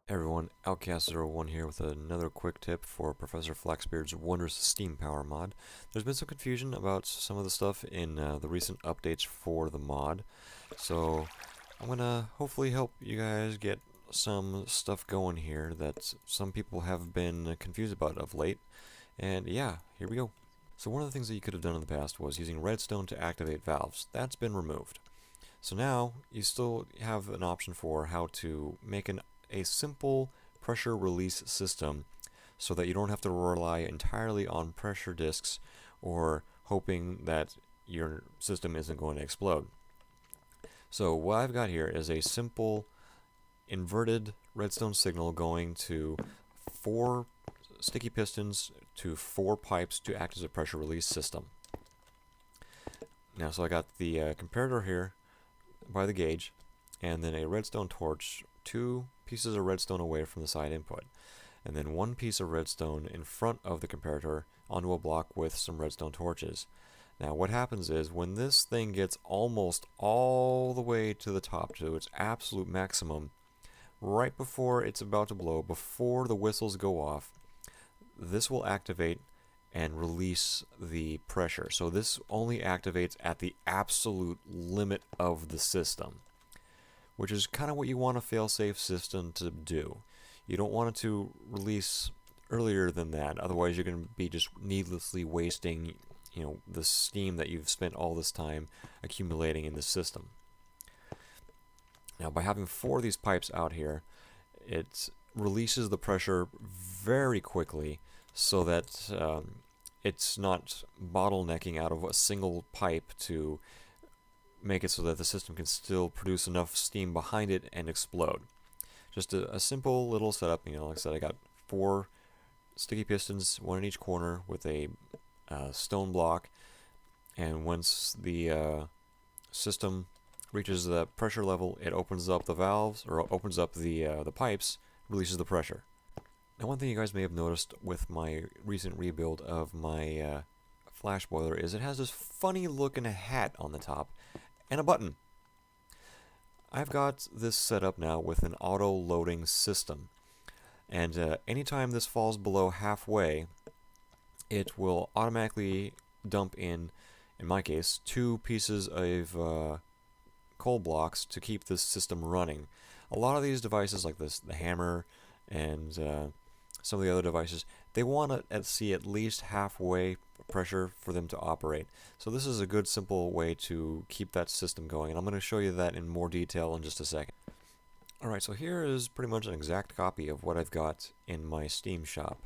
Hey everyone, Outcast01 here with another quick tip for Professor Flaxbeard's Wondrous Steam Power mod. There's been some confusion about some of the stuff in the recent updates for the mod, so I'm gonna hopefully help you guys get some stuff going here that some people have been confused about of late, and yeah, here we go. So one of the things that you could have done in the past was using redstone to activate valves. That's been removed. So now you still have an option for how to make a simple pressure release system so that you don't have to rely entirely on pressure discs or hoping that your system isn't going to explode. So what I've got here is a simple inverted redstone signal going to 4 sticky pistons to 4 pipes to act as a pressure release system. Now, so I got the comparator here by the gauge, and then a redstone torch, 2 pieces of redstone away from the side input, and then 1 piece of redstone in front of the comparator onto a block with some redstone torches. Now what happens is when this thing gets almost all the way to the top, to its absolute maximum, right before it's about to blow, before the whistles go off, this will activate and release the pressure. So this only activates at the absolute limit of the system, which is kind of what you want a fail-safe system to do. You don't want it to release earlier than that, otherwise you're going to be just needlessly wasting, the steam that you've spent all this time accumulating in the system. Now, by having 4 of these pipes out here, it releases the pressure very quickly so that it's not bottlenecking out of a single pipe to make it so that the system can still produce enough steam behind it and explode. Just a simple little setup. Like I said, I got 4 sticky pistons, 1 in each corner with a stone block, and once the system reaches the pressure level, it opens up the valves, or opens up the pipes, releases the pressure. Now, one thing you guys may have noticed with my recent rebuild of my flash boiler is it has this funny looking hat on the top and a button. I've got this set up now with an auto loading system, and anytime this falls below halfway, it will automatically dump in my case, 2 pieces of coal blocks to keep this system running. A lot of these devices, like the hammer and some of the other devices, they want to see at least halfway pressure for them to operate. So this is a good simple way to keep that system going, and I'm going to show you that in more detail in just a second. Alright, so here is pretty much an exact copy of what I've got in my Steam shop.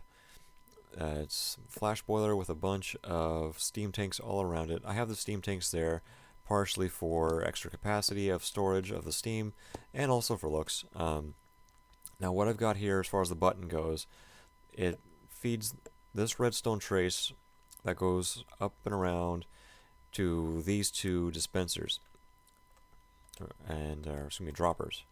It's a flash boiler with a bunch of steam tanks all around it. I have the steam tanks there partially for extra capacity of storage of the steam and also for looks. Now what I've got here as far as the button goes, it feeds this redstone trace that goes up and around to these 2 dispensers, and excuse me, droppers.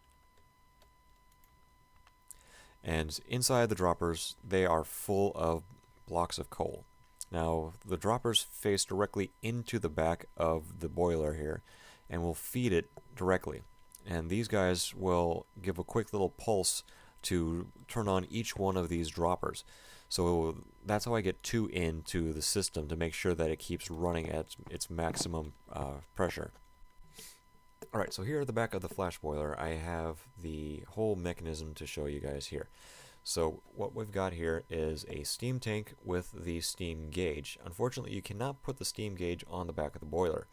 And inside the droppers, they are full of blocks of coal. Now, the droppers face directly into the back of the boiler here and will feed it directly. And these guys will give a quick little pulse to turn on each one of these droppers. So that's how I get 2 into the system to make sure that it keeps running at its maximum pressure. Alright, so here at the back of the flash boiler, I have the whole mechanism to show you guys here. So what we've got here is a steam tank with the steam gauge. Unfortunately, you cannot put the steam gauge on the back of the boiler.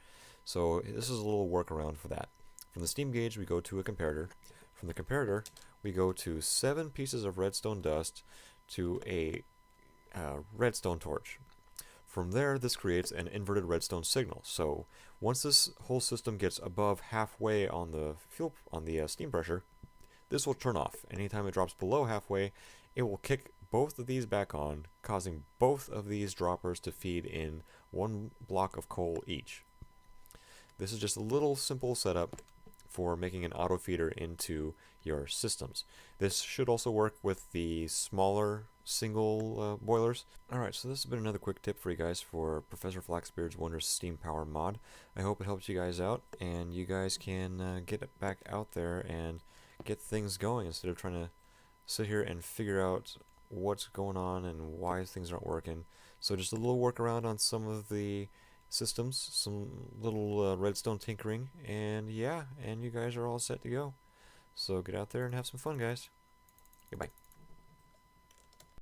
So this is a little workaround for that. From the steam gauge, we go to a comparator. From the comparator, we go to 7 pieces of redstone dust to a redstone torch. From there, this creates an inverted redstone signal. So once this whole system gets above halfway on the steam pressure, this will turn off. Anytime it drops below halfway, it will kick both of these back on, causing both of these droppers to feed in 1 block of coal each. This is just a little simple setup for making an auto feeder into your systems. This should also work with the smaller single boilers. Alright, so this has been another quick tip for you guys for Professor Flaxbeard's Wondrous Steam Power mod. I hope it helps you guys out, and you guys can get it back out there and get things going instead of trying to sit here and figure out what's going on and why things aren't working. So just a little workaround on some of the systems, some little redstone tinkering, and yeah, and you guys are all set to go. So get out there and have some fun, guys. Goodbye.